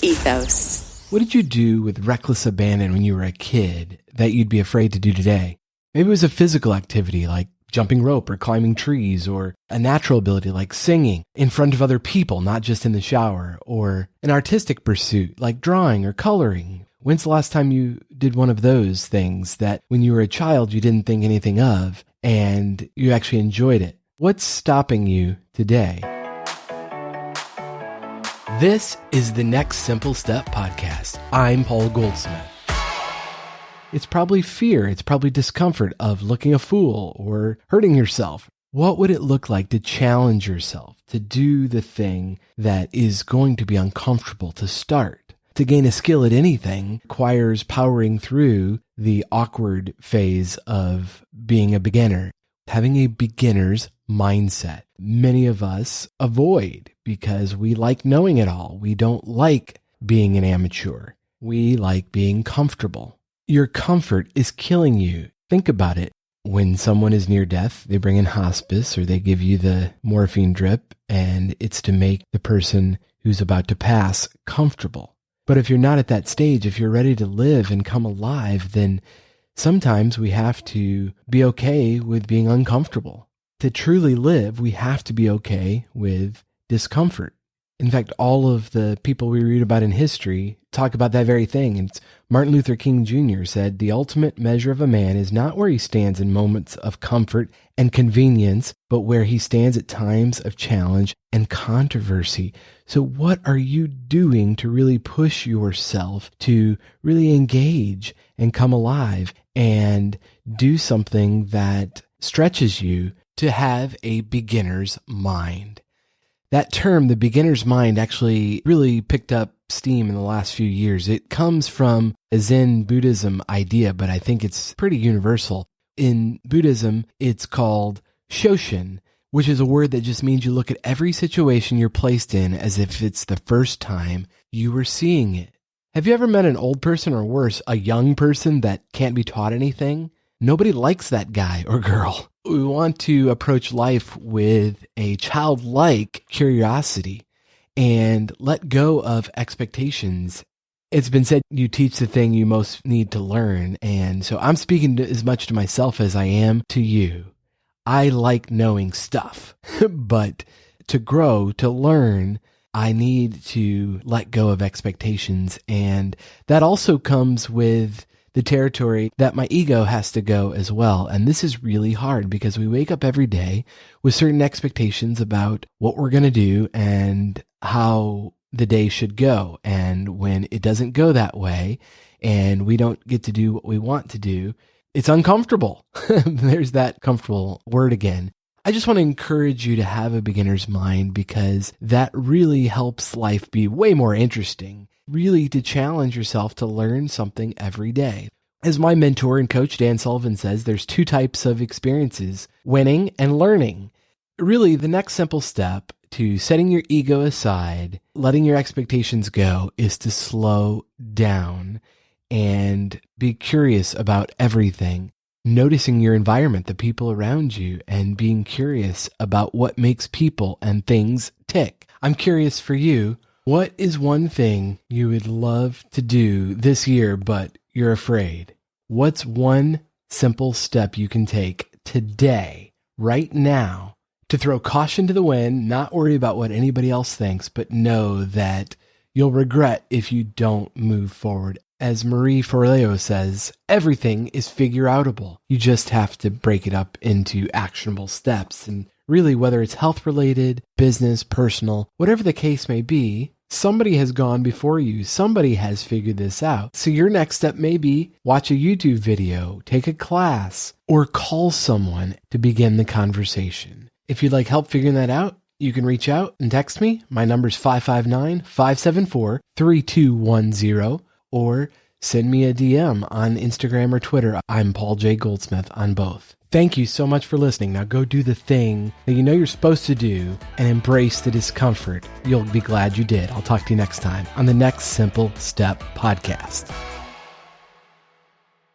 ethos. What did you do with reckless abandon when you were a kid that you'd be afraid to do today? Maybe it was a physical activity like jumping rope or climbing trees, or a natural ability like singing in front of other people, not just in the shower, or an artistic pursuit like drawing or coloring. When's the last time you did one of those things that when you were a child you didn't think anything of and you actually enjoyed it? What's stopping you today? This is the Next Simple Step podcast. I'm Paul Goldsmith. It's probably fear, it's probably discomfort of looking a fool or hurting yourself. What would it look like to challenge yourself, to do the thing that is going to be uncomfortable to start? To gain a skill at anything requires powering through the awkward phase of being a beginner, having a beginner's mindset. Many of us avoid because we like knowing it all. We don't like being an amateur. We like being comfortable. Your comfort is killing you. Think about it. When someone is near death, they bring in hospice or they give you the morphine drip, and it's to make the person who's about to pass comfortable. But if you're not at that stage, if you're ready to live and come alive, then sometimes we have to be okay with being uncomfortable. To truly live, we have to be okay with discomfort. In fact, all of the people we read about in history talk about that very thing. And Martin Luther King Jr. said, "The ultimate measure of a man is not where he stands in moments of comfort and convenience, but where he stands at times of challenge and controversy." So what are you doing to really push yourself to really engage and come alive and do something that stretches you to have a beginner's mind? That term, the beginner's mind, actually really picked up steam in the last few years. It comes from a Zen Buddhism idea, but I think it's pretty universal. In Buddhism, it's called Shoshin, which is a word that just means you look at every situation you're placed in as if it's the first time you were seeing it. Have you ever met an old person, or worse, a young person that can't be taught anything? Nobody likes that guy or girl. We want to approach life with a childlike curiosity and let go of expectations. It's been said you teach the thing you most need to learn. And so I'm speaking as much to myself as I am to you. I like knowing stuff, but to grow, to learn, I need to let go of expectations. And that also comes with the territory that my ego has to go as well. And this is really hard because we wake up every day with certain expectations about what we're going to do and how the day should go. And when it doesn't go that way and we don't get to do what we want to do, it's uncomfortable. There's that comfortable word again. I just want to encourage you to have a beginner's mind because that really helps life be way more interesting. Really to challenge yourself to learn something every day. As my mentor and coach Dan Sullivan says, there's two types of experiences, winning and learning. Really, the next simple step to setting your ego aside, letting your expectations go, is to slow down and be curious about everything, noticing your environment, the people around you, and being curious about what makes people and things tick. I'm curious for you. What is one thing you would love to do this year, but you're afraid? What's one simple step you can take today, right now, to throw caution to the wind, not worry about what anybody else thinks, but know that you'll regret if you don't move forward? As Marie Forleo says, everything is figure-outable. You just have to break it up into actionable steps. And really, whether it's health-related, business, personal, whatever the case may be, somebody has gone before you. Somebody has figured this out. So your next step may be watch a YouTube video, take a class, or call someone to begin the conversation. If you'd like help figuring that out, you can reach out and text me. My number's 559-574-3210, or send me a DM on Instagram or Twitter. I'm Paul J. Goldsmith on both. Thank you so much for listening. Now go do the thing that you know you're supposed to do and embrace the discomfort. You'll be glad you did. I'll talk to you next time on the Next Simple Step podcast.